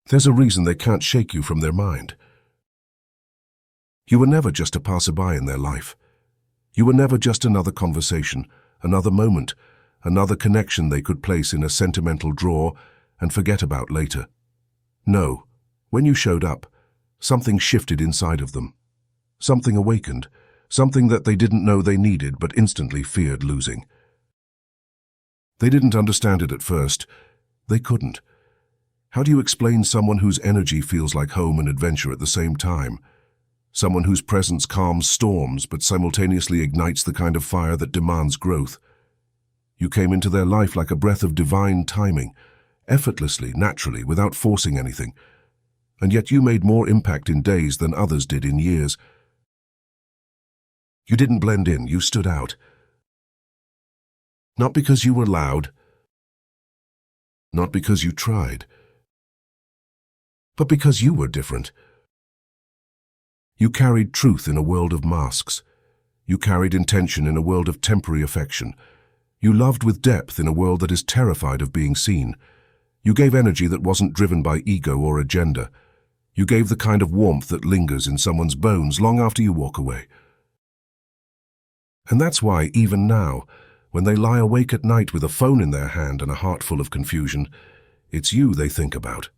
There's a reason they can't shake you from their mind. You were never just a passerby in their life. You were never just another conversation, another moment, another connection they could place in a sentimental drawer and forget about later. No, when you showed up, something shifted inside of them. Something awakened, something that they didn't know they needed but instantly feared losing. They didn't understand it at first. They couldn't. How do you explain someone whose energy feels like home and adventure at the same time? Someone whose presence calms storms but simultaneously ignites the kind of fire that demands growth. You came into their life like a breath of divine timing, effortlessly, naturally, without forcing anything. And yet you made more impact in days than others did in years. You didn't blend in, you stood out. Not because you were loud, not because you tried, but because you were different. You carried truth in a world of masks. You carried intention in a world of temporary affection. You loved with depth in a world that is terrified of being seen. You gave energy that wasn't driven by ego or agenda. You gave the kind of warmth that lingers in someone's bones long after you walk away. And that's why, even now, when they lie awake at night with a phone in their hand and a heart full of confusion, it's you they think about.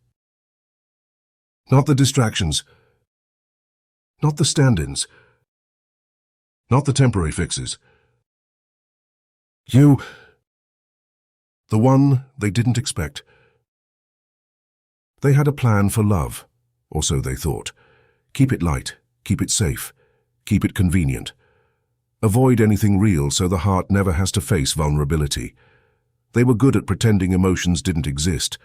Not the distractions. Not the stand-ins. Not the temporary fixes. You. The one they didn't expect. They had a plan for love, or so they thought. Keep it light, keep it safe, keep it convenient. Avoid anything real so the heart never has to face vulnerability. They were good at pretending emotions didn't exist.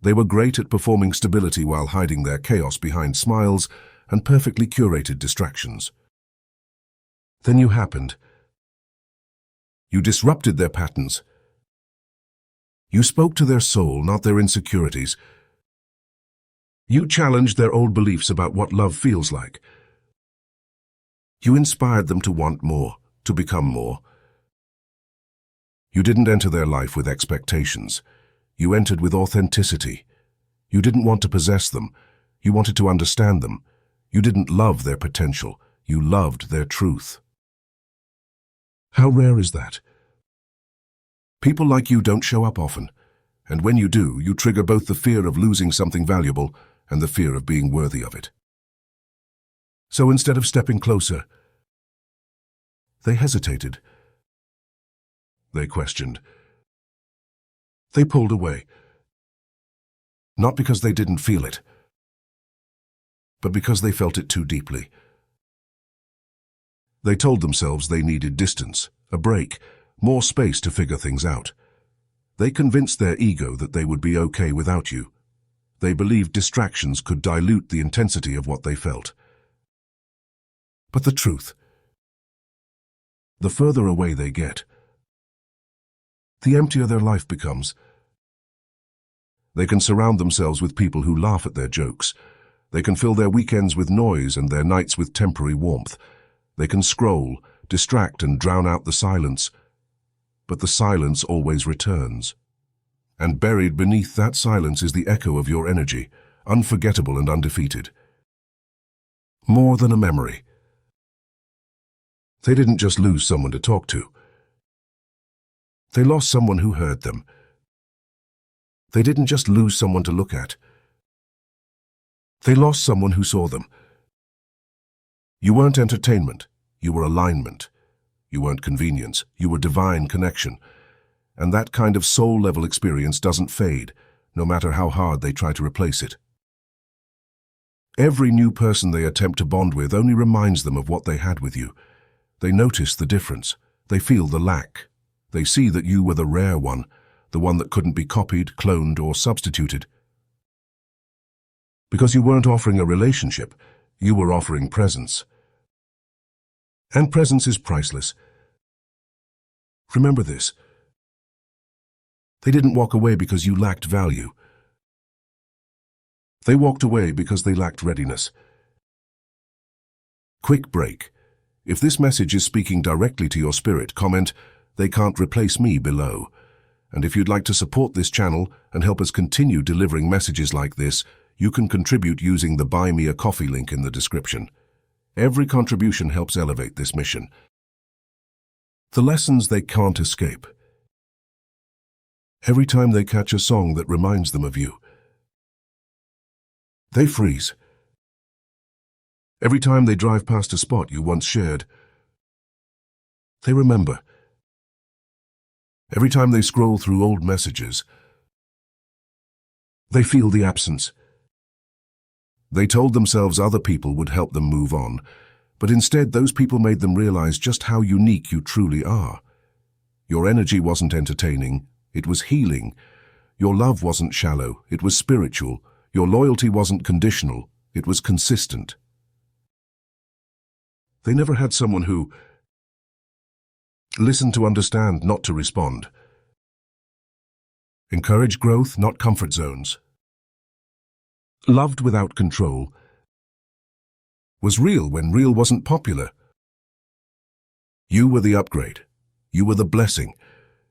They were great at performing stability while hiding their chaos behind smiles and perfectly curated distractions. Then you happened. You disrupted their patterns. You spoke to their soul, not their insecurities. You challenged their old beliefs about what love feels like. You inspired them to want more, to become more. You didn't enter their life with expectations. You entered with authenticity. You didn't want to possess them. You wanted to understand them. You didn't love their potential. You loved their truth. How rare is that? People like you don't show up often, and when you do, you trigger both the fear of losing something valuable and the fear of being worthy of it. So instead of stepping closer, they hesitated. They questioned. They pulled away. Not because they didn't feel it, but because they felt it too deeply. They told themselves they needed distance, a break, more space to figure things out. They convinced their ego that they would be okay without you. They believed distractions could dilute the intensity of what they felt. But the truth, the further away they get, the emptier their life becomes. They can surround themselves with people who laugh at their jokes. They can fill their weekends with noise and their nights with temporary warmth. They can scroll, distract and drown out the silence. But the silence always returns. And buried beneath that silence is the echo of your energy, unforgettable and undefeated. More than a memory. They didn't just lose someone to talk to. They lost someone who heard them. They didn't just lose someone to look at. They lost someone who saw them. You weren't entertainment, you were alignment. You weren't convenience, you were divine connection. And that kind of soul-level experience doesn't fade, no matter how hard they try to replace it. Every new person they attempt to bond with only reminds them of what they had with you. They notice the difference. They feel the lack. They see that you were the rare one, the one that couldn't be copied, cloned, or substituted. Because you weren't offering a relationship, you were offering presence. And presence is priceless. Remember this. They didn't walk away because you lacked value. They walked away because they lacked readiness. Quick break. If this message is speaking directly to your spirit, comment, "They can't replace me," below. And if you'd like to support this channel and help us continue delivering messages like this, You can contribute using the Buy Me a Coffee link in the description. Every contribution helps elevate this mission. The lessons they can't escape. Every time they catch a song that reminds them of you, they freeze. Every time they drive past a spot you once shared, they remember. Every time they scroll through old messages, they feel the absence. They told themselves other people would help them move on, but instead those people made them realize just how unique you truly are. Your energy wasn't entertaining, it was healing. Your love wasn't shallow, it was spiritual. Your loyalty wasn't conditional, it was consistent. They never had someone who listened to understand, not to respond. Encouraged growth, not comfort zones. Loved without control. Was real when real wasn't popular. You were the upgrade. You were the blessing.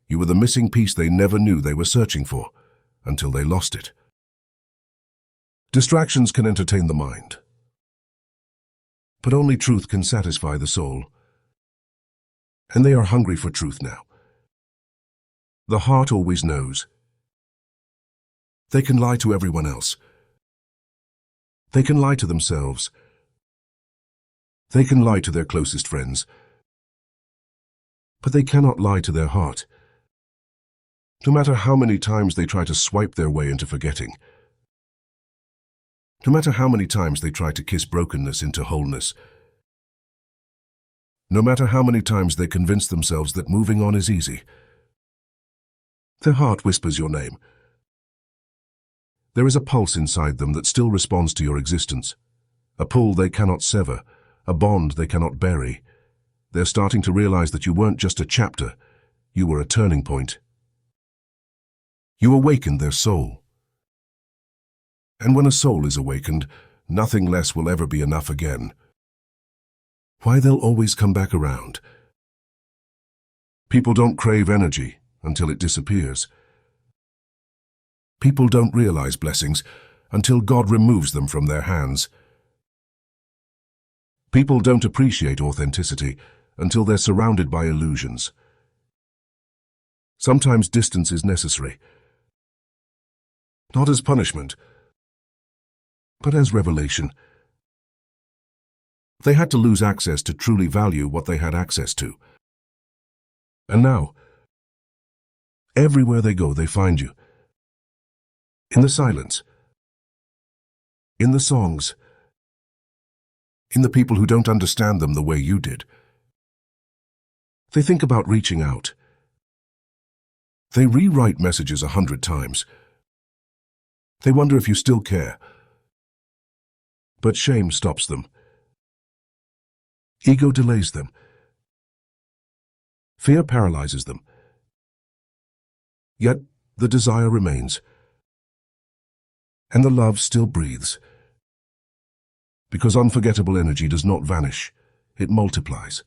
You were the missing piece they never knew they were searching for, until they lost it. Distractions can entertain the mind, but only truth can satisfy the soul. And they are hungry for truth now. The heart always knows. They can lie to everyone else. They can lie to themselves. They can lie to their closest friends. But they cannot lie to their heart. No matter how many times they try to swipe their way into forgetting. No matter how many times they try to kiss brokenness into wholeness. No matter how many times they convince themselves that moving on is easy. Their heart whispers your name. There is a pulse inside them that still responds to your existence. A pull they cannot sever, a bond they cannot bury. They're starting to realize that you weren't just a chapter, you were a turning point. You awakened their soul. And when a soul is awakened, nothing less will ever be enough again. Why they'll always come back around. People don't crave energy until it disappears. People don't realize blessings until God removes them from their hands. People don't appreciate authenticity until they're surrounded by illusions. Sometimes distance is necessary. Not as punishment, but as revelation. They had to lose access to truly value what they had access to. And now, everywhere they go, they find you. In the silence. In the songs. In the people who don't understand them the way you did. They think about reaching out. They rewrite messages 100 times. They wonder if you still care. But shame stops them. Ego delays them. Fear paralyzes them. Yet the desire remains. And the love still breathes. Because unforgettable energy does not vanish, it multiplies.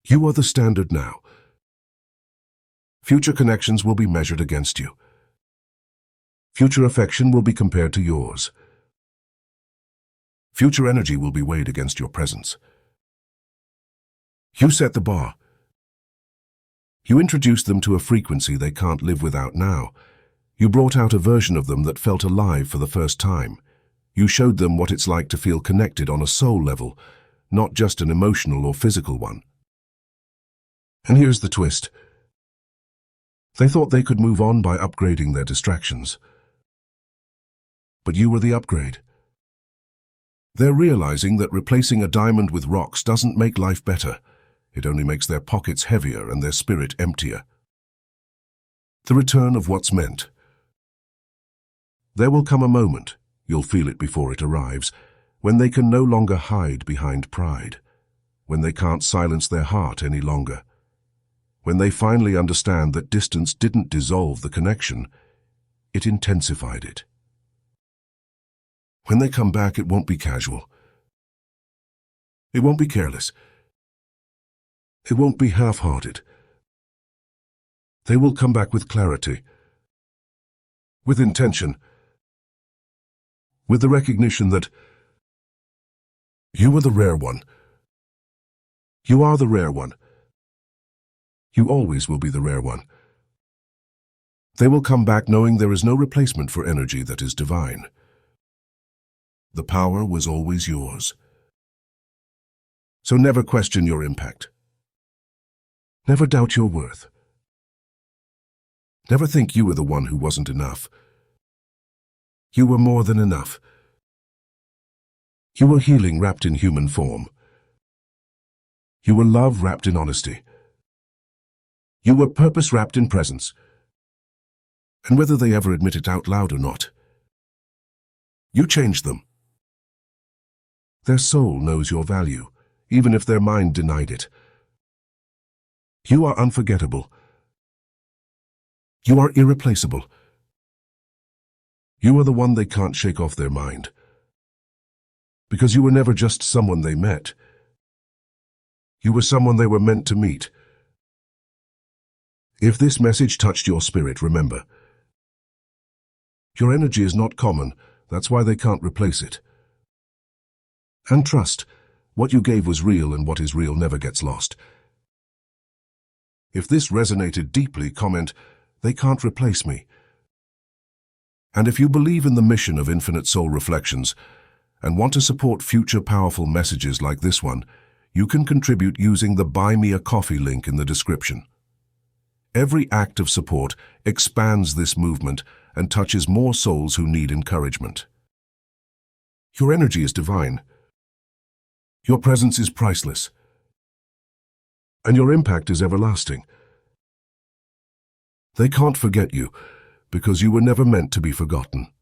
You are the standard now. Future connections will be measured against you. Future affection will be compared to yours. Future energy will be weighed against your presence. You set the bar. You introduced them to a frequency they can't live without now. You brought out a version of them that felt alive for the first time. You showed them what it's like to feel connected on a soul level, not just an emotional or physical one. And here's the twist. They thought they could move on by upgrading their distractions. But you were the upgrade. They're realizing that replacing a diamond with rocks doesn't make life better. It only makes their pockets heavier and their spirit emptier. The return of what's meant. There will come a moment, you'll feel it before it arrives, when they can no longer hide behind pride, when they can't silence their heart any longer, when they finally understand that distance didn't dissolve the connection, it intensified it. When they come back, it won't be casual. It won't be careless. It won't be half-hearted. They will come back with clarity, with intention, with the recognition that you are the rare one. You are the rare one. You always will be the rare one. They will come back knowing there is no replacement for energy that is divine. The power was always yours. So never question your impact. Never doubt your worth. Never think you were the one who wasn't enough. You were more than enough. You were healing wrapped in human form. You were love wrapped in honesty. You were purpose wrapped in presence. And whether they ever admit it out loud or not, you changed them. Their soul knows your value, even if their mind denied it. You are unforgettable. You are irreplaceable. You are the one they can't shake off their mind. Because you were never just someone they met. You were someone they were meant to meet. If this message touched your spirit, remember, your energy is not common, that's why they can't replace it. And trust, what you gave was real, and what is real never gets lost. If this resonated deeply, comment, "They can't replace me." And if you believe in the mission of Infinite Soul Reflections and want to support future powerful messages like this one, you can contribute using the Buy Me a Coffee link in the description. Every act of support expands this movement and touches more souls who need encouragement. Your energy is divine. Your presence is priceless. And your impact is everlasting. They can't forget you because you were never meant to be forgotten.